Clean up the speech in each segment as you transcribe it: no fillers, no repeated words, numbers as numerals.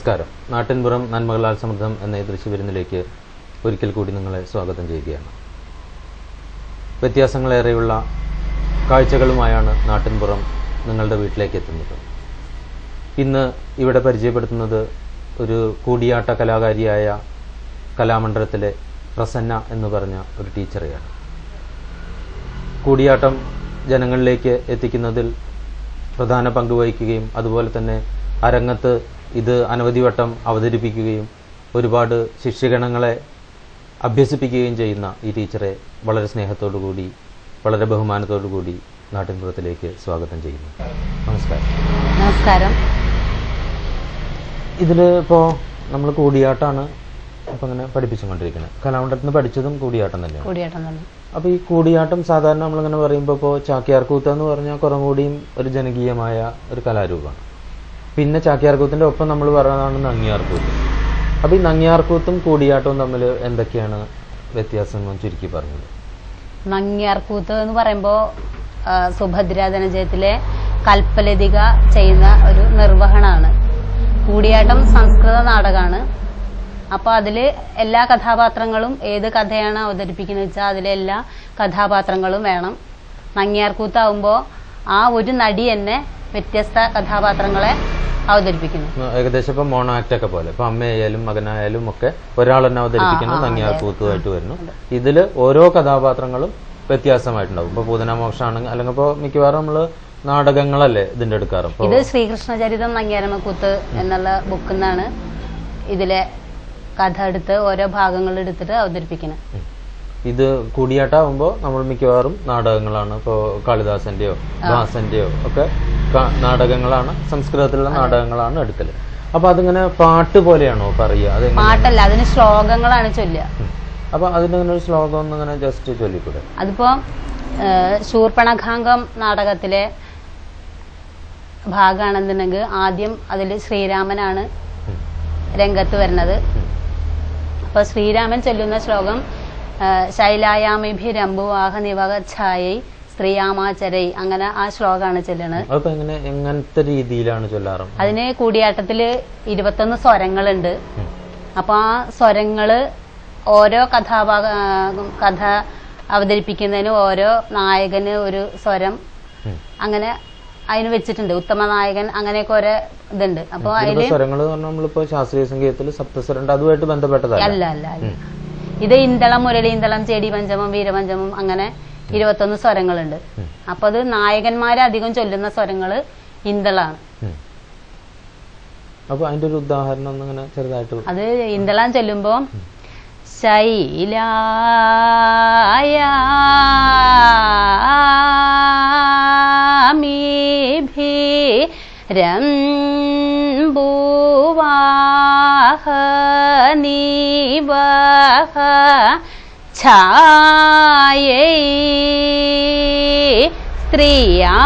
നമസ്കാരം. നാട്ടിൻപുറം നന്മകളാൽ സമൃദ്ധം എന്ന ഈ ദൃശ്യവിരുന്നിലേക്ക് ഒരിക്കൽ കൂടി നിങ്ങളെ സ്വാഗതം ചെയ്യുകയാണ്. വ്യത്യാസങ്ങളേറെയുള്ള കാഴ്ചകളുമായാണ് നാട്ടിൻപുറം നിങ്ങളുടെ വീട്ടിലേക്ക് എത്തുന്നത്. ഇന്ന് ഇവിടെ പരിചയപ്പെടുത്തുന്നത് ഒരു കൂടിയാട്ട കലാകാരിയായ കലാമണ്ഡലത്തിലെ പ്രസന്ന എന്ന് പറഞ്ഞ ഒരു ടീച്ചറെയാണ്. കൂടിയാട്ടം ജനങ്ങളിലേക്ക് എത്തിക്കുന്നതിൽ പ്രധാന പങ്ക് വഹിക്കുകയും അതുപോലെ തന്നെ അരങ്ങത്ത് ഇത് അനവധി വട്ടം അവതരിപ്പിക്കുകയും ഒരുപാട് ശിഷ്യഗണങ്ങളെ അഭ്യസിപ്പിക്കുകയും ചെയ്യുന്ന ഈ ടീച്ചറെ വളരെ സ്നേഹത്തോടുകൂടി വളരെ ബഹുമാനത്തോടുകൂടി നാട്ടിൻപുറത്തിലേക്ക് സ്വാഗതം ചെയ്യുന്നു. നമസ്കാരം. നമസ്കാരം. ഇതിൽ ഇപ്പോൾ നമ്മൾ കൂടിയാട്ടാണ് ഇപ്പം ഇങ്ങനെ പഠിപ്പിച്ചുകൊണ്ടിരിക്കുന്നത്. കലാമണ്ഡലത്തിൽ നിന്ന് പഠിച്ചതും കൂടിയാട്ടം തന്നെയാണ്. അപ്പോൾ ഈ കൂടിയാട്ടം സാധാരണ നമ്മളിങ്ങനെ പറയുമ്പോൾ ഇപ്പോൾ ചാക്യാർകൂത്ത് എന്ന് പറഞ്ഞാൽ കുറം കൂടിയും ഒരു ജനകീയമായ ഒരു കലാരൂപമാണ്. പിന്നെ ചാക്യാർകൂത്തിൻ്റെ ഒപ്പം നമ്മൾ പറയുന്നതാണ് നങ്ങ്യാർകൂത്ത്. അപ്പോൾ ഈ നങ്ങ്യാർകൂത്തും കൂടിയാട്ടവും തമ്മിൽ എന്തൊക്കെയാണ് വ്യത്യാസം ചുരുക്കി പറഞ്ഞത്? നങ്ങ്യാർകൂത്ത് എന്ന് പറയുമ്പോൾ സുഭദ്രാ ജനജയത്തിലെ കൽപ്പലതിക ചെയ്യുന്ന ഒരു നിർവഹണമാണ്. കൂടിയാട്ടം സംസ്കൃത നാടകമാണ്. അപ്പോൾ അതിൽ എല്ലാ കഥാപാത്രങ്ങളും ഏത് കഥയാണ് അവതരിപ്പിക്കുന്നത് വെച്ചാൽ അതിലെ എല്ലാ കഥാപാത്രങ്ങളും വേണം. നങ്ങ്യാർകൂത്താവുമ്പോൾ ആ ഒരു നടി തന്നെ വ്യത്യസ്ത കഥാപാത്രങ്ങളെ അവതരിപ്പിക്കുന്നു. ഏകദേശം ഇപ്പം മോണോ ആക്ട് ഒക്കെ പോലെ ഇപ്പൊ അമ്മയായാലും മകനായാലും ഒക്കെ ഒരാൾ തന്നെ അവതരിപ്പിക്കുന്നു, നങ്ങ്യാർകൂത്തുമായിട്ട് വരുന്നു. ഇതിൽ ഓരോ കഥാപാത്രങ്ങളും വ്യത്യാസമായിട്ടുണ്ടാവും. ഇപ്പൊ പൂതനാമോക്ഷാണെങ്കിൽ അല്ലെങ്കിൽ ഇപ്പോൾ മിക്കവാറും നമ്മള് നാടകങ്ങളല്ലേ ഇതിന്റെ എടുക്കാറ്. ഇത് ശ്രീകൃഷ്ണചരിതം നങ്ങ്യാരമ്മക്കൂത്ത് എന്നുള്ള ബുക്കിൽ നിന്നാണ് ഇതിലെ കഥ എടുത്ത് ഓരോ ഭാഗങ്ങൾ എടുത്തിട്ട് അവതരിപ്പിക്കുന്നത്. ഇത് കൂടിയാട്ടാവുമ്പോൾ നമ്മൾ മിക്കവാറും നാടകങ്ങളാണ്. ഇപ്പോൾ കാളിദാസന്റെയോ ദാസന്റെയോ ഒക്കെ നാടകങ്ങളാണ്, സംസ്കൃതത്തിലുള്ള നാടകങ്ങളാണ് എടുക്കല്. അപ്പൊ അതിങ്ങനെ പാട്ട് പോലെയാണോ പറയുക? പാട്ടല്ല, അതിന് ശ്ലോകങ്ങളാണ് ചൊല്ലുക. അപ്പൊ അതിനങ്ങനെ ഒരു ശ്ലോകം ഒന്നിങ്ങനെ ജസ്റ്റ് ചൊല്ലിക്കൂടെ? അതിപ്പോ ശൂർപ്പണഖാംഗം നാടകത്തിലെ ഭാഗമാണെന്നുണ്ടെങ്കിൽ ആദ്യം അതിൽ ശ്രീരാമനാണ് രംഗത്ത് വരുന്നത്. അപ്പൊ ശ്രീരാമൻ ചൊല്ലുന്ന ശ്ലോകം ശൈലായാമിഭിരംബുവാഹ നിവകച്ഛായൈ സ്ത്രീയാമാചരൈ, അങ്ങനെ ആ ശ്ലോകമാണ് ചൊല്ലുന്നത്. എങ്ങനത്തെ രീതിയിലാണ് ചൊല്ലാറ്? അതിന് കൂടിയാട്ടത്തില് 21 സ്വരങ്ങളുണ്ട്. അപ്പൊ ആ സ്വരങ്ങള് ഓരോ കഥ അവതരിപ്പിക്കുന്നതിന് ഓരോ നായകന് ഒരു സ്വരം അങ്ങനെ അതിന് വെച്ചിട്ടുണ്ട്. ഉത്തമ നായകൻ അങ്ങനെയൊക്കെ ഓരോ ഇതുണ്ട്. അപ്പൊ അതില് സ്വരങ്ങൾ നമ്മളിപ്പോ ശാസ്ത്രീയ സംഗീതത്തിൽ സപ്തസ്വരം അതുമായിട്ട് ബന്ധപ്പെട്ടതല്ല. അല്ല. ഇത് ഇന്തളം, മുരളീന്തളം, ചേടി പഞ്ചമം, വീരപഞ്ചമം, അങ്ങനെ 21 സ്വരങ്ങളുണ്ട്. അപ്പൊ അത് നായകന്മാരെ അധികം ചൊല്ലുന്ന സ്വരങ്ങള് ഇന്തളാണ്. അപ്പൊ അതിന്റെ ഒരു ഉദാഹരണം അങ്ങനെ ചെറുതായിട്ട്. അത് ഇന്തളം ചൊല്ലുമ്പോ ശൈലായ രംബുവാഹ നിവഹ ഛായൈ സ്ത്രീയാമാചാരൈ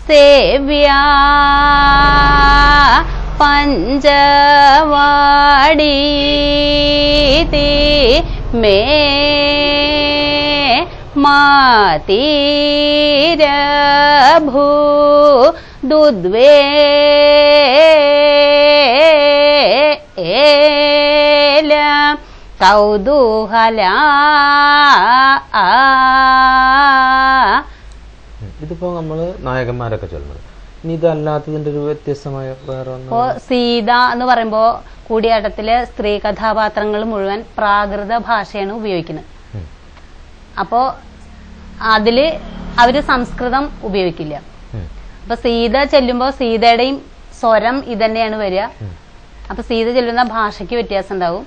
സേവ്യാ പഞ്ചവാടീതി മേ മാതീരഭൂ ദുദ്വേല കൗതൂഹല. ഇതിപ്പോ നമ്മള് നായകന്മാരൊക്കെ ചൊല്ലുന്നത്. ഇനി ഇതല്ലാത്തതിന്റെ ഒരു വ്യത്യസ്തമായ വേറെ ഇപ്പോ സീത എന്ന് പറയുമ്പോ കൂടിയാട്ടത്തിലെ സ്ത്രീ കഥാപാത്രങ്ങൾ മുഴുവൻ പ്രാകൃത ഭാഷയാണ് ഉപയോഗിക്കുന്നത്. അപ്പോ അതില് അവര് സംസ്കൃതം ഉപയോഗിക്കില്ല. അപ്പൊ സീത ചെല്ലുമ്പോ സീതയുടെയും സ്വരം ഇതന്നെയാണ് വരിക. അപ്പൊ സീത ചെല്ലുന്ന ഭാഷയ്ക്ക് വ്യത്യാസം ഉണ്ടാവും.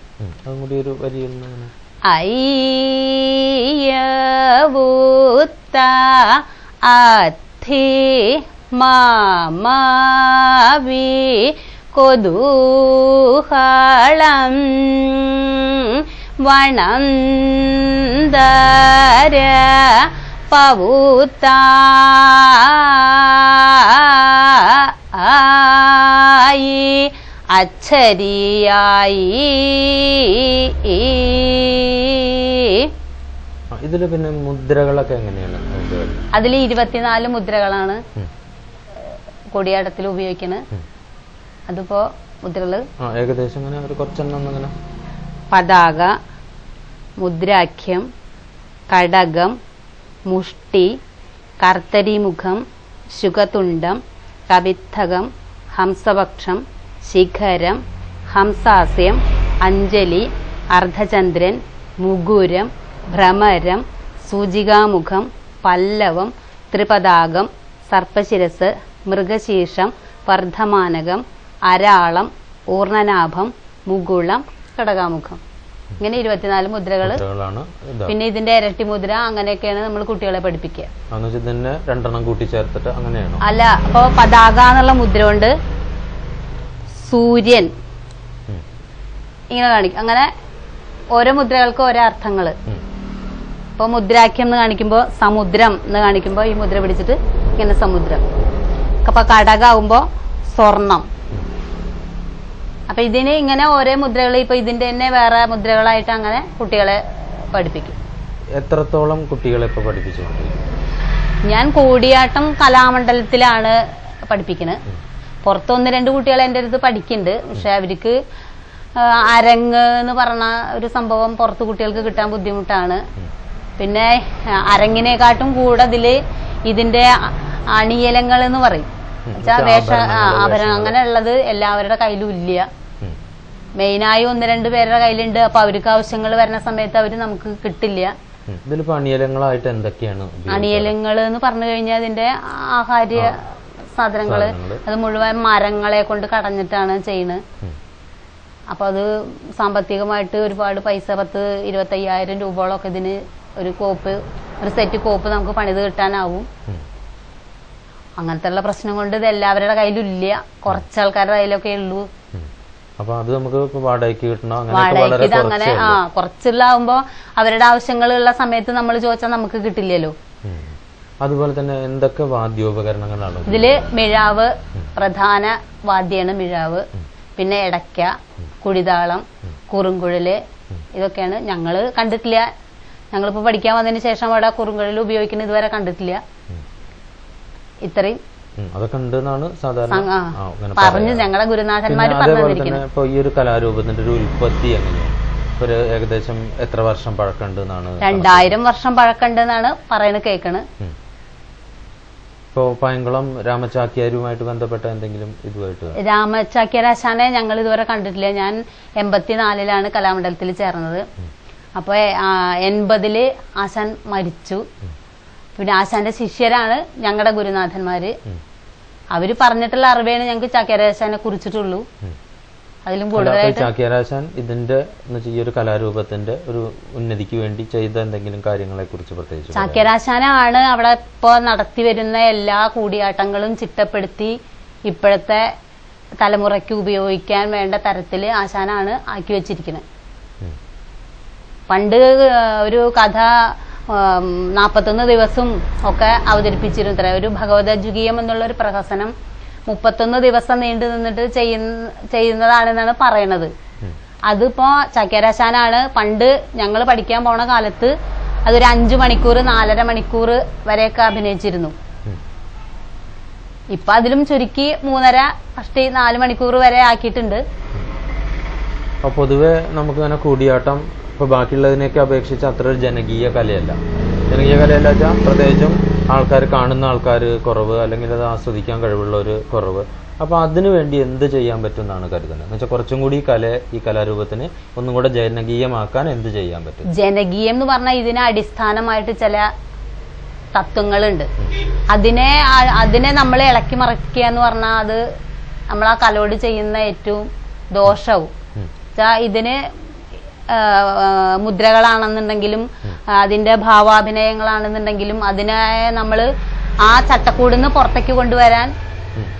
അയ്യവൂത്ത അഥി മാമവി കൊതൂഹളം വണന്തര പവുത്തായി അച്ഛരിയായി. ഇതില് പിന്നെ മുദ്രകളൊക്കെ എങ്ങനെയാണ്? അതിൽ 24 മുദ്രകളാണ് കൂടിയാട്ടത്തിൽ ഉപയോഗിക്കുന്നത്. അതിപ്പോ മുദ്രകള് ഏകദേശം കുറച്ചെണ്ണം പതാക, മുദ്രാഖ്യം, കടകം, മുഷ്ടി, കർത്തരിമുഖം, ശുകതുണ്ഡം, കവിത്തകം, ഹംസപക്ഷം, ശിഖരം, ഹംസാസ്യം, അഞ്ജലി, അർദ്ധചന്ദ്രൻ, മുകുരം, ഭ്രമരം, സൂചികാമുഖം, പല്ലവം, ത്രിപതാകം, സർപ്പശിരസ്, മൃഗശീർഷം, വർദ്ധമാനകം, അരാളം, ഊർണനാഭം, മുകുളം, കടകാമുഖം. ഇങ്ങനെ 24 മുദ്രകള്. പിന്നെ ഇതിന്റെ ഇരട്ടി മുദ്ര, അങ്ങനെയൊക്കെയാണ് നമ്മൾ കുട്ടികളെ പഠിപ്പിക്കുക. അല്ല, അപ്പൊ പതാക എന്നുള്ള മുദ്ര കൊണ്ട് സൂര്യൻ ഇങ്ങനെ കാണിക്കും. അങ്ങനെ ഓരോ മുദ്രകൾക്ക് ഓരോ അർത്ഥങ്ങള്. ഇപ്പൊ മുദ്രാഖ്യം എന്ന് കാണിക്കുമ്പോ സമുദ്രം എന്ന് കാണിക്കുമ്പോ ഈ മുദ്ര പിടിച്ചിട്ട് ഇങ്ങനെ സമുദ്രം. അപ്പൊ കടകാവുമ്പോ സ്വർണം. അപ്പൊ ഇതിന് ഇങ്ങനെ ഓരോ മുദ്രകൾ, ഇപ്പൊ ഇതിന്റെ തന്നെ വേറെ മുദ്രകളായിട്ട് അങ്ങനെ കുട്ടികളെ പഠിപ്പിക്കും. എത്രത്തോളം കുട്ടികളെ ഇപ്പൊ പഠിപ്പിച്ചുകൊണ്ടിരിക്കും? ഞാൻ കൂടിയാട്ടം കലാമണ്ഡലത്തിലാണ് പഠിപ്പിക്കുന്നത്. പുറത്ത് 1-2 കുട്ടികൾ എൻ്റെ അടുത്ത് പഠിക്കുന്നുണ്ട്. പക്ഷെ അവർക്ക് അരങ്ങ് എന്ന് പറഞ്ഞ ഒരു സംഭവം പുറത്ത് കുട്ടികൾക്ക് കിട്ടാൻ ബുദ്ധിമുട്ടാണ്. പിന്നെ അരങ്ങിനെക്കാട്ടും കൂടുതല് ഇതിന്റെ അണിയലങ്ങൾ എന്ന് പറയും, ആഭരണം, അങ്ങനെയുള്ളത് എല്ലാവരുടെ കയ്യിലും ഇല്ല. മെയിനായി 1-2 പേരുടെ കയ്യിലുണ്ട്. അപ്പൊ അവർക്ക് ആവശ്യങ്ങൾ വരുന്ന സമയത്ത് അവര് നമുക്ക് കിട്ടില്ല. അണിയലങ്ങളായിട്ട് എന്തൊക്കെയാണ്? അണിയലങ്ങൾ എന്ന് പറഞ്ഞു കഴിഞ്ഞാൽ അതിന്റെ ആഹാര്യ സാധനങ്ങള്, അത് മുഴുവൻ മരങ്ങളെ കൊണ്ട് കടഞ്ഞിട്ടാണ് ചെയ്യുന്നത്. അപ്പൊ അത് സാമ്പത്തികമായിട്ട് ഒരുപാട് പൈസ, 10-25,000 രൂപയോളൊക്കെ ഇതിന് ഒരു സെറ്റ് കോപ്പ് നമുക്ക് പണിത് കിട്ടാനാവും. അങ്ങനത്തെ ഉള്ള പ്രശ്നം കൊണ്ട് ഇത് എല്ലാവരുടെ കയ്യിലും ഇല്ല, കുറച്ചാൾക്കാരുടെ കയ്യിലൊക്കെ ഉള്ളൂ. അപ്പൊ അത് നമുക്ക് വാടകയ്ക്ക് കിട്ടണം. വാടകയ്ക്ക് ഇത് അങ്ങനെ കുറച്ചുള്ളാവുമ്പോ അവരുടെ ആവശ്യങ്ങളുള്ള സമയത്ത് നമ്മൾ ചോദിച്ചാൽ നമുക്ക് കിട്ടില്ലല്ലോ. അതുപോലെ തന്നെ എന്തൊക്കെ വാദ്യോപകരണങ്ങളാണ് ഇതില്? മിഴാവ് പ്രധാന വാദ്യാണ്, മിഴാവ്. പിന്നെ എടയ്ക്ക, കുഴിതാളം, കുറുങ്കുഴല്, ഇതൊക്കെയാണ്. ഞങ്ങള് കണ്ടിട്ടില്ല. ഞങ്ങളിപ്പോ പഠിക്കാൻ വന്നതിന് ശേഷം അവിടെ കുറുങ്കുഴൽ ഉപയോഗിക്കുന്നത് ഇതുവരെ കണ്ടിട്ടില്ല. ഇത്രയും അതൊക്കെ ഉണ്ടെന്നാണ് സാധാരണ പറഞ്ഞു ഞങ്ങളുടെ ഗുരുനാഥന്മാര് പറഞ്ഞിരിക്കുന്നത്. ഈ ഒരു കലാരൂപത്തിന്റെ ഒരു ഉൽപ്പത്തി എങ്ങനെയാണ്? ഒരു ഏകദേശം എത്ര വർഷം പഴക്കമുണ്ടെന്നാണ്? 2000 വർഷം പഴക്കമുണ്ടെന്നാണ് പറയുന്നത്, കേൾക്കണ്. ഇപ്പോ പയങ്കുളം രാമചാക്യാരുമായിട്ട് ബന്ധപ്പെട്ട എന്തെങ്കിലും ഇതുമായിട്ട്? രാമചാക്യാരാശാനെ ഞങ്ങൾ ഇതുവരെ കണ്ടിട്ടില്ല. ഞാൻ 84-ലാണ് കലാമണ്ഡലത്തിൽ ചേർന്നത്. അപ്പൊ 80-ല് ആശാൻ മരിച്ചു. പിന്നെ ആശാന്റെ ശിഷ്യരാണ് ഞങ്ങളുടെ ഗുരുനാഥന്മാര്. അവര് പറഞ്ഞിട്ടുള്ള അറിവേണ് ഞങ്ങൾക്ക് ചാക്യാരാശാനെ കുറിച്ചിട്ടുള്ളൂ. അതിലും കൂടുതലായിട്ട് ചാക്യാരാശാൻ ഇതിന്റെ ഈ ഒരു കലാരൂപത്തിന്റെ ഒരു ഉന്നതിക്ക് വേണ്ടി ചെയ്ത എന്തെങ്കിലും കാര്യങ്ങളെ കുറിച്ച് പ്രത്യേകിച്ച്? ചാക്യാരാശാനാണ് അവിടെ ഇപ്പോ നടത്തി വരുന്ന എല്ലാ കൂടിയാട്ടങ്ങളും ചിട്ടപ്പെടുത്തി ഇപ്പോഴത്തെ തലമുറയ്ക്ക് ഉപയോഗിക്കാൻ വേണ്ട തരത്തില് ആശാനാണ് ആക്കി വെച്ചിരിക്കുന്നത്. പണ്ട് ഒരു കഥ 41 ദിവസം ഒക്കെ അവതരിപ്പിച്ചിരുന്നു. ഒരു ഭഗവതജുഗീയം എന്നുള്ള ഒരു പ്രഹസനം 31 ദിവസം നീണ്ടു നിന്നിട്ട് ചെയ്യുന്നതാണെന്നാണ് പറയണത്. അതിപ്പോ ചാക്യാരാശാനാണ് പണ്ട് ഞങ്ങൾ പഠിക്കാൻ പോണ കാലത്ത് അതൊരു 5 മണിക്കൂർ 4.5 മണിക്കൂർ വരെയൊക്കെ അഭിനയിച്ചിരുന്നു. ഇപ്പൊ അതിലും ചുരുക്കി 3.5-4 മണിക്കൂർ വരെ ആക്കിയിട്ടുണ്ട്. പൊതുവെ നമുക്ക് ഇങ്ങനെ കൂടിയാട്ടം ഇപ്പൊ ബാക്കിയുള്ളതിനെയൊക്കെ അപേക്ഷിച്ച് അത്ര ഒരു ജനകീയ കലയല്ല. ജനകീയ കലയല്ല വെച്ചാൽ പ്രത്യേകിച്ചും ആൾക്കാർ, കാണുന്ന ആൾക്കാർ കുറവ്, അല്ലെങ്കിൽ അത് ആസ്വദിക്കാൻ കഴിവുള്ള ഒരു കുറവ്. അപ്പൊ അതിനു വേണ്ടി എന്ത് ചെയ്യാൻ പറ്റും എന്നാണ് കരുതുന്നത്? എന്ന് വെച്ചാൽ കുറച്ചും കൂടി ഈ കലാരൂപത്തിന് ഒന്നും കൂടെ ജനകീയമാക്കാൻ എന്ത് ചെയ്യാൻ പറ്റും? ജനകീയം എന്ന് പറഞ്ഞാൽ ഇതിന് അടിസ്ഥാനമായിട്ട് ചില തത്വങ്ങളുണ്ട്. അതിനെ നമ്മൾ ഇളക്കി മറിക്കുക എന്ന് പറഞ്ഞാൽ അത് നമ്മൾ ആ കലയോട് ചെയ്യുന്ന ഏറ്റവും ദോഷവും. ഇതിന് മുദ്രകളാണെന്നുണ്ടെങ്കിലും അതിന്റെ ഭാവാഭിനയങ്ങളാണെന്നുണ്ടെങ്കിലും അതിനെ നമ്മൾ ആ ചട്ടക്കൂടിന്ന് പുറത്തേക്ക് കൊണ്ടുവരാൻ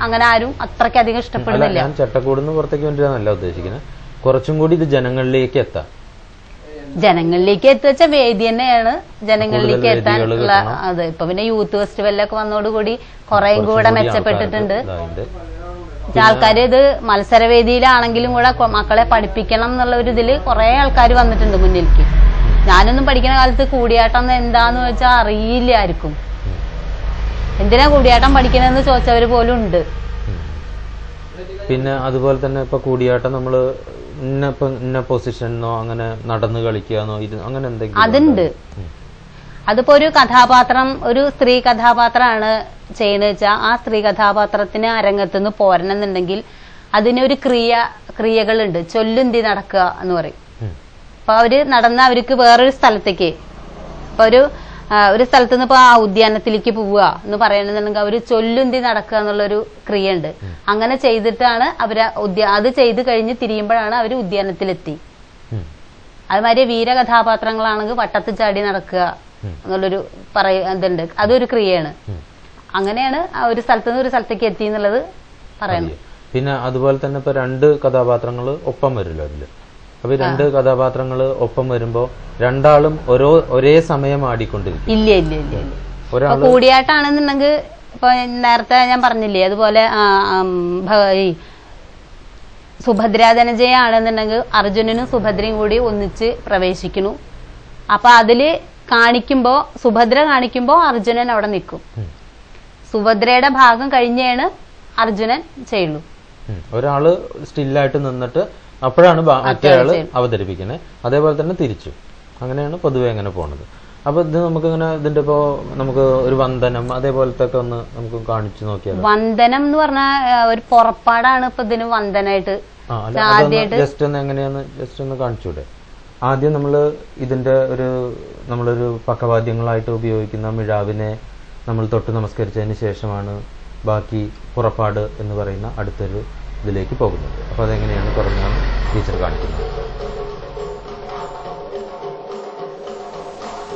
അങ്ങനെ ആരും അത്രയ്ക്കധികം ഇഷ്ടപ്പെടുന്നില്ല. ഞാൻ ചട്ടക്കൂടിന്ന് പുറത്തേക്ക് കൊണ്ടുവരാനല്ല ഉദ്ദേശിക്കുന്നത്, കുറച്ചും കൂടി ഇത് ജനങ്ങളിലേക്ക് എത്താം. ജനങ്ങളിലേക്ക് എത്തുവെച്ച വേദി തന്നെയാണ് ജനങ്ങളിലേക്ക് എത്താനുള്ള. അത് ഇപ്പൊ പിന്നെ യൂത്ത് ഫെസ്റ്റിവലൊക്കെ വന്നതോടുകൂടി കുറേയും കൂടെ മെച്ചപ്പെട്ടിട്ടുണ്ട്. ആൾക്കാര് ഇത് മത്സരവേദിയിലാണെങ്കിലും കൂടെ മക്കളെ പഠിപ്പിക്കണം എന്നുള്ള ഒരു ഇതില് കുറെ ആൾക്കാർ വന്നിട്ടുണ്ട് മുന്നിലേക്ക്. ഞാനൊന്നും പഠിക്കുന്ന കാലത്ത് കൂടിയാട്ടം എന്താന്ന് വെച്ചാൽ അറിയില്ല ആർക്കും. എന്തിനാ കൂടിയാട്ടം പഠിക്കണമെന്ന് ചോദിച്ചവര് പോലും ഉണ്ട്. പിന്നെ അതുപോലെ തന്നെ ഇപ്പൊ കൂടിയാട്ടം നമ്മള് ഇന്ന പൊസിഷനോ അങ്ങനെ നടന്ന് കളിക്കാന്നോ അങ്ങനെ എന്തെങ്കിലും അതുണ്ട്. അതിപ്പോ ഒരു കഥാപാത്രം, ഒരു സ്ത്രീ കഥാപാത്രമാണ് ചെയ്യുന്നത് വെച്ചാൽ ആ സ്ത്രീ കഥാപാത്രത്തിന് അരങ്ങത്തുനിന്ന് പോരണമെന്നുണ്ടെങ്കിൽ അതിനൊരു ക്രിയകളുണ്ട്. ചൊല്ലുന്തി നടക്കുക എന്ന് പറയും. അപ്പൊ അവര് നടന്ന അവർക്ക് വേറൊരു സ്ഥലത്തേക്ക്, ഇപ്പൊ ഒരു സ്ഥലത്ത് നിന്ന് ഇപ്പൊ ആ ഉദ്യാനത്തിലേക്ക് പോവുക എന്ന് പറയണമെന്നുണ്ടെങ്കിൽ അവര് ചൊല്ലുന്തി നടക്കുക എന്നുള്ളൊരു ക്രിയ ഉണ്ട്. അങ്ങനെ ചെയ്തിട്ടാണ് അവര് അത് ചെയ്ത് കഴിഞ്ഞ് തിരിയുമ്പോഴാണ് അവര് ഉദ്യാനത്തിലെത്തി. അതുമാതിരി വീരകഥാപാത്രങ്ങളാണെങ്കിൽ വട്ടത്ത് ചാടി നടക്കുക എന്നുള്ളൊരു ഇതുണ്ട്. അതൊരു ക്രിയയാണ്. അങ്ങനെയാണ് ഒരു സ്ഥലത്തുനിന്ന് ഒരു സ്ഥലത്തേക്ക് എത്തി എന്നുള്ളത് പറയുന്നത്. പിന്നെ അതുപോലെ തന്നെ ഇപ്പൊ 2 കഥാപാത്രങ്ങൾ ഒപ്പം വരില്ല അതില്. അപ്പൊ 2 കഥാപാത്രങ്ങൾ ഒപ്പം വരുമ്പോ രണ്ടാളും ഒരേ സമയം ആടിക്കൊണ്ടിരിക്കും. ഇല്ല ഇല്ല ഇല്ല ഇല്ല. കൂടിയാട്ടാണെന്നുണ്ടെങ്കിൽ ഇപ്പൊ നേരത്തെ ഞാൻ പറഞ്ഞില്ലേ, അതുപോലെ ഈ സുഭദ്രാധനജയാണെന്നുണ്ടെങ്കിൽ അർജുനനും സുഭദ്രയും കൂടി ഒന്നിച്ച് പ്രവേശിക്കുന്നു. അപ്പൊ അതില് കാണിക്കുമ്പോ സുഭദ്ര കാണിക്കുമ്പോ അർജുനൻ അവിടെ നിൽക്കും. സുഭദ്രയുടെ ഭാഗം കഴിഞ്ഞാണ് അർജുനൻ ചെയ്യുള്ളൂ. ഒരാള് സ്റ്റില്ലായിട്ട് നിന്നിട്ട് അപ്പോഴാണ് മറ്റേയാള് അവതരിപ്പിക്കുന്നത്. അതേപോലെ തന്നെ തിരിച്ചു. അങ്ങനെയാണ് പൊതുവെ അങ്ങനെ പോണത്. അപ്പൊ ഇത് നമുക്കിങ്ങനെ ഇതിന്റെ ഇപ്പോ നമുക്ക് ഒരു വന്ദനം അതേപോലത്തെ ഒക്കെ ഒന്ന് നമുക്ക് കാണിച്ചു നോക്കിയാൽ. വന്ദനം എന്ന് പറഞ്ഞാൽ ഒരു പുറപ്പാടാണ് ഇപ്പൊ ഇതിന് വന്ദനായിട്ട്. ജസ്റ്റ് ഒന്ന് എങ്ങനെയാന്ന് ജസ്റ്റ് ഒന്ന് കാണിച്ചൂടെ? ആദ്യം നമ്മള് ഇതിന്റെ നമ്മളൊരു പക്കവാദ്യങ്ങളായിട്ട് ഉപയോഗിക്കുന്ന മിഴാവിനെ നമ്മൾ തൊട്ട് നമസ്കരിച്ചതിന് ശേഷമാണ് ബാക്കി പുറപ്പാട് എന്ന് പറയുന്ന അടുത്തൊരു ഇതിലേക്ക് പോകുന്നത്. അപ്പൊ അതെങ്ങനെയാണ് പറഞ്ഞാണ് ടീച്ചർ കാണിക്കുന്നത്.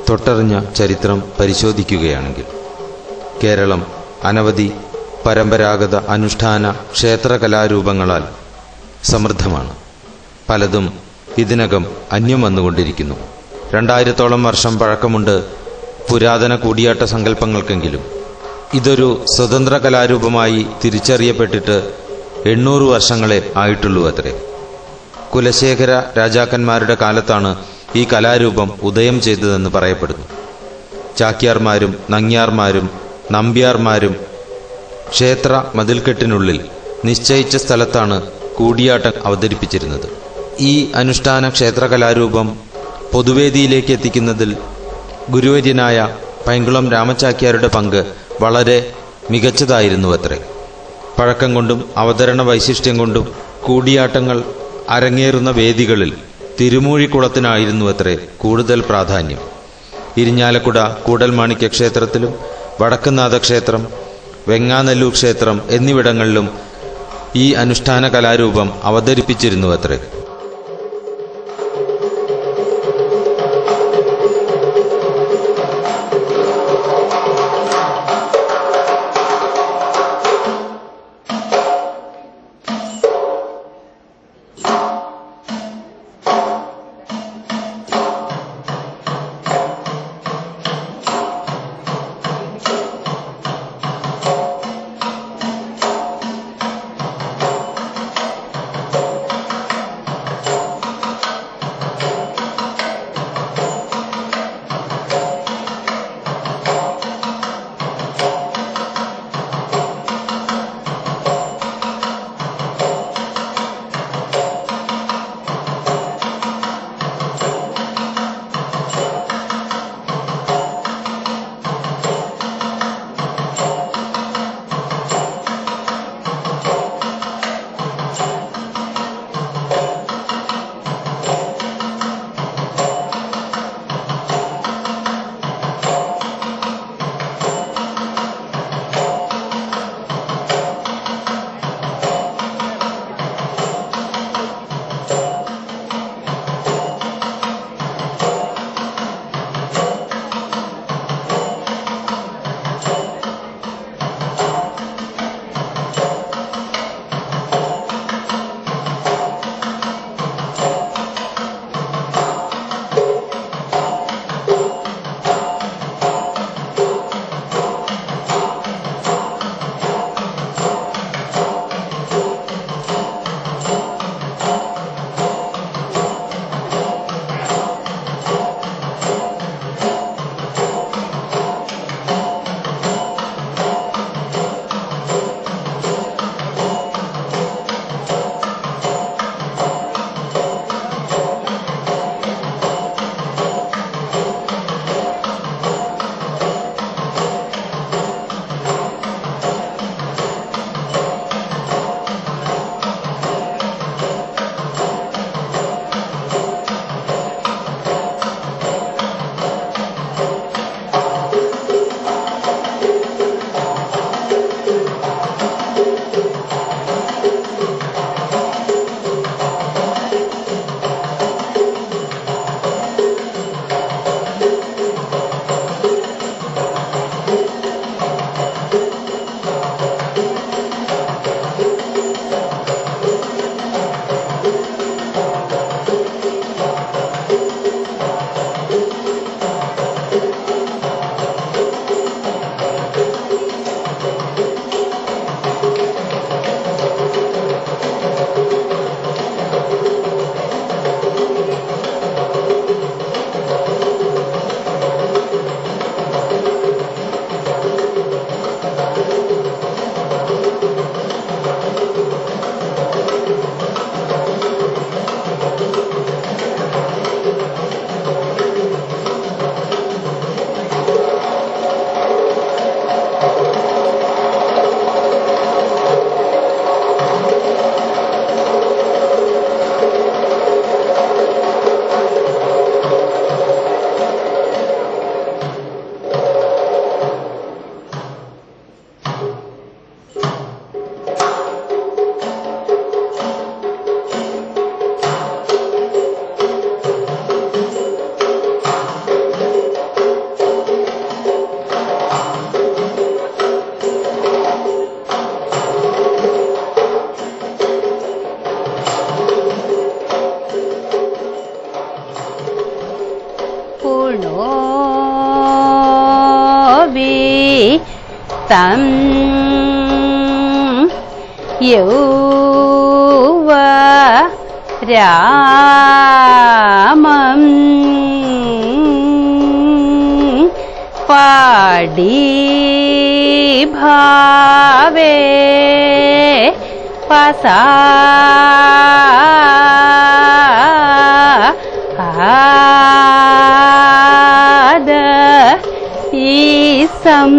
തൊട്ടറിഞ്ഞ ചരിത്രം പരിശോധിക്കുകയാണെങ്കിൽ കേരളം അനവധി പരമ്പരാഗത അനുഷ്ഠാന ക്ഷേത്രകലാരൂപങ്ങളാൽ സമൃദ്ധമാണ്. പലതും ഇതിനകം അന്യം വന്നുകൊണ്ടിരിക്കുന്നു. 2000-ഓളം വർഷം പഴക്കമുണ്ട് പുരാതന കൂടിയാട്ട സങ്കല്പങ്ങൾക്കെങ്കിലും ഇതൊരു സ്വതന്ത്ര കലാരൂപമായി തിരിച്ചറിയപ്പെട്ടിട്ട് 800 വർഷങ്ങളെ ആയിട്ടുള്ളൂ അത്രേ. കുലശേഖര രാജാക്കന്മാരുടെ കാലത്താണ് ഈ കലാരൂപം ഉദയം ചെയ്തതെന്ന് പറയപ്പെടുന്നു. ചാക്യാർമാരും നങ്ങ്യാർമാരും നമ്പ്യാർമാരും ക്ഷേത്ര മതിൽക്കെട്ടിനുള്ളിൽ നിശ്ചയിച്ച സ്ഥലത്താണ് കൂടിയാട്ടം അവതരിപ്പിച്ചിരുന്നത്. ഈ അനുഷ്ഠാന ക്ഷേത്രകലാരൂപം പൊതുവേദിയിലേക്ക് എത്തിക്കുന്നതിൽ ഗുരുവര്യനായ പൈങ്കുളം രാമചാക്യാരുടെ പങ്ക് വളരെ മികച്ചതായിരുന്നു അത്രേ. പഴക്കം കൊണ്ടും അവതരണ വൈശിഷ്ട്യം കൊണ്ടും കൂടിയാട്ടങ്ങൾ അരങ്ങേറുന്ന വേദികളിൽ തിരുമൂഴിക്കുളത്തിനായിരുന്നു അത്രേ കൂടുതൽ പ്രാധാന്യം. ഇരിഞ്ഞാലക്കുട കൂടൽമാണിക്യ ക്ഷേത്രത്തിലും വടക്കുംനാഥ ക്ഷേത്രം, വെങ്ങാനല്ലൂർ ക്ഷേത്രം എന്നിവിടങ്ങളിലും ഈ അനുഷ്ഠാന കലാരൂപം അവതരിപ്പിച്ചിരുന്നു അത്രേ. തം യൗവരാമം പാടി ഭാവേ പസാദ ഈസം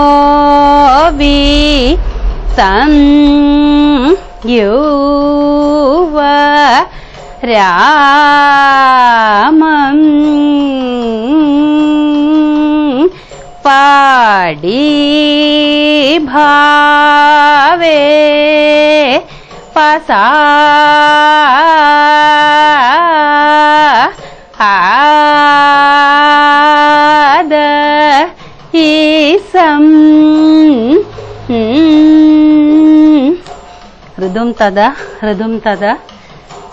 പുണോവി തം യൗവരാമം പാടി ഭാവേ പസാദ ഈസം ഋതും തദ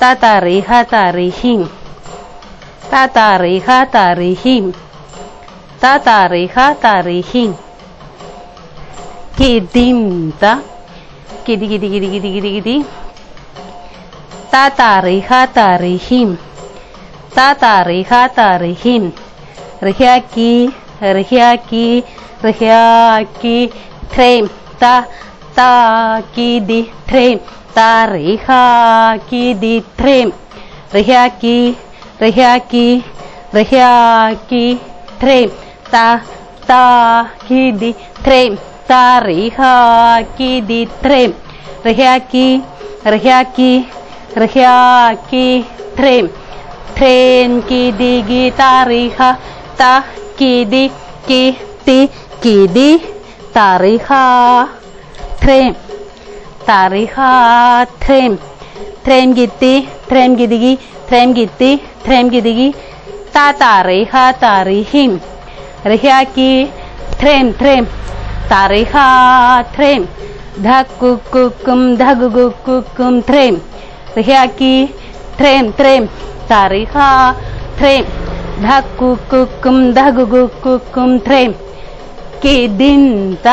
തതറിഹ തറിഹിം തതറിഹ തറിഹിം തതറിഹ തറിഹിം കിദിം ത കിദി കിദി കിദി കിദി കിദി കിദി തതറിഹ തറിഹിം തതറിഹ തറിഹിം റിഹ്യാക്കി റിഹ്യാക്കി റിഹ്യാക്കി ത്രേം ത താകിദി ത്രേം തറിഹാകിദി ത്രേം റിഹ്യാക്കി റിഹ്യാക്കി റിഹ്യാക്കി ത്രേം ത താകിദി ത്രേം തറിഹാകിദി ത്രേം റിഹ്യാക്കി റിഹ്യാക്കി റിഹ്യാക്കി ത്രേം ത്രേം കിദി ഗി തറിഹ ത കിദി കിതി കിദി തറിഹ ത്രേം തറിഹ ത്രേം ത്രേം ഗിത്തി ത്രേം ഗിദിഗി ത്രേം ഗിത്തി ത്രേം ഗിദിഗി തറിഹ തറിഹിം റിഹ്യാക്കി ത്രേം ത്രേം തറിഹ ത്രേം ധക്കുക്കും ധഗുകുക്കും ത്രേം റിഹ്യാക്കി ത്രേം ത്രേം തറിഹ ത്രേം ധക്കുക്കും ധഗുകുക്കും ത്രേം കിദിന്ത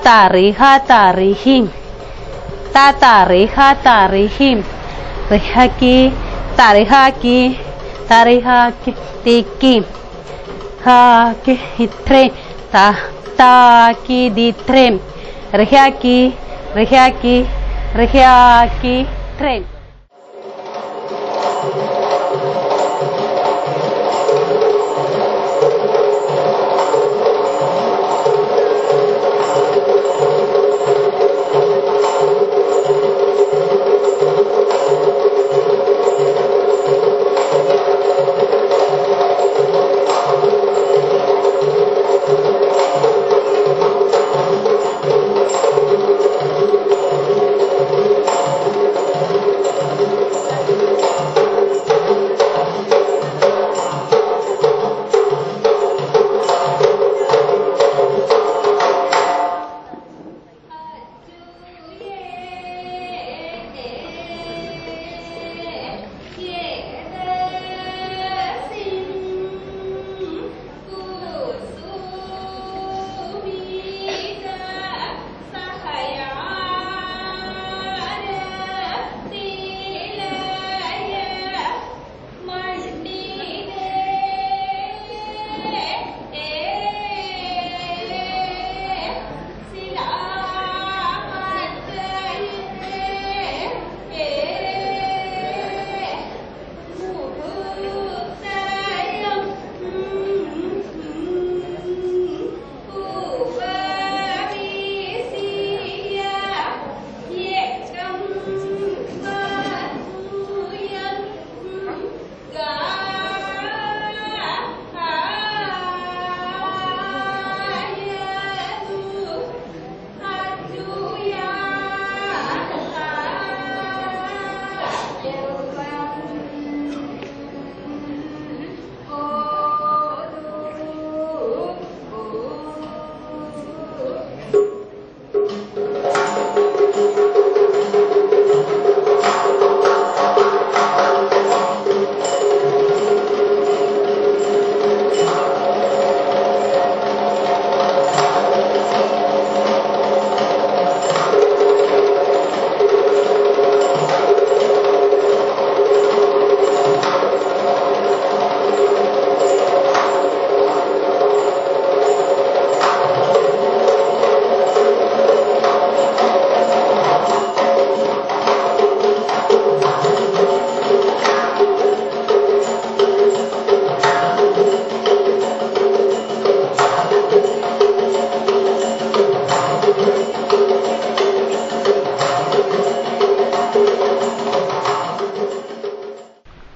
തറിഹ തറിഹിം താറിഹിം റിഹക്കി തറിഹാക്കി തറിഹാക്കി തിക്കി ഹാക്കി ഇത്രേ താക്കി ദിത്രേം റിഹാക്കി റിഹാക്കി റിഹാക്കി ട്രേം.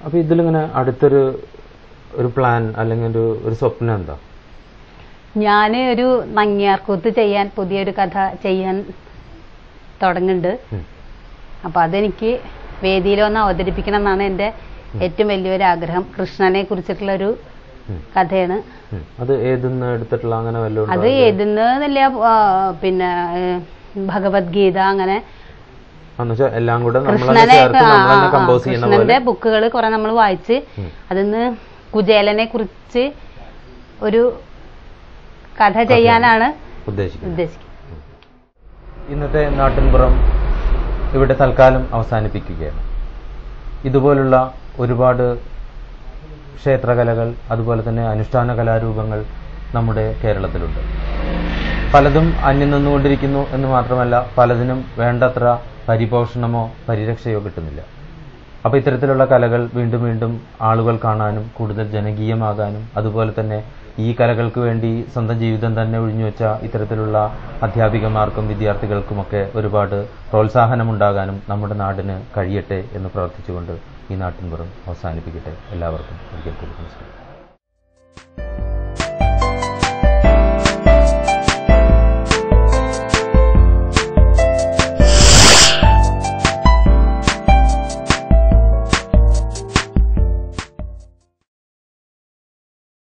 അപ്പൊ ഇതിലിങ്ങനെ അടുത്തൊരു പ്ലാൻ അല്ലെങ്കിൽ ഒരു സ്വപ്നം എന്താ? ഞാന് ഒരു നങ്ങ്യാർകൂത്ത് ചെയ്യാൻ പുതിയൊരു കഥ ചെയ്യാൻ തുടങ്ങുന്നുണ്ട്. അപ്പൊ അതെനിക്ക് വേദിയിലൊന്ന് അവതരിപ്പിക്കണം എന്നാണ് എന്റെ ഏറ്റവും വലിയൊരു ആഗ്രഹം. കൃഷ്ണനെ കുറിച്ചിട്ടുള്ള ഒരു കഥയാണ്. അത് ഏതെന്ന് എടുത്തിട്ടുള്ള അങ്ങനെ വല്ലതും? അത് ഏതെന്നില്ല, പിന്നെ ഭഗവത്ഗീത അങ്ങനെ എല്ലാം കൂടെ കൃഷ്ണന്റെ ബുക്കുകൾ കുറെ നമ്മൾ വായിച്ച് അതിന്ന് കുചേലനെ കുറിച്ച് ഒരു കഥ ചെയ്യാനാണ് ഉദ്ദേശിക്കുന്നത്. ഇന്നത്തെ നാട്ടിൻപുറം ഇവിടെ തൽക്കാലം അവസാനിപ്പിക്കുകയാണ്. ഇതുപോലുള്ള ഒരുപാട് ക്ഷേത്രകലകൾ അതുപോലെ തന്നെ അനുഷ്ഠാന കലാരൂപങ്ങൾ നമ്മുടെ കേരളത്തിലുണ്ട്. പലതും അന്യം നിന്നുകൊണ്ടിരിക്കുന്നു എന്ന് മാത്രമല്ല, പലതിനും വേണ്ടത്ര പരിപോഷണമോ പരിരക്ഷയോ കിട്ടുന്നില്ല. അപ്പോൾ ഇത്തരത്തിലുള്ള കലകൾ വീണ്ടും വീണ്ടും ആളുകൾ കാണാനും കൂടുതൽ ജനകീയമാകാനും അതുപോലെ തന്നെ ഈ കലകൾക്ക് വേണ്ടി സ്വന്തം ജീവിതം തന്നെ ഒഴിഞ്ഞുവെച്ച ഇത്തരത്തിലുള്ള അധ്യാപികമാർക്കും വിദ്യാർത്ഥികൾക്കുമൊക്കെ ഒരുപാട് പ്രോത്സാഹനമുണ്ടാകാനും നമ്മുടെ നാടിന് കഴിയട്ടെ എന്ന് പ്രാർത്ഥിച്ചുകൊണ്ട് ഈ നാട്ടിൻപുറം അവസാനിപ്പിക്കട്ടെ. എല്ലാവർക്കും ഒരിക്കൽ കൂടി നമസ്കാരം.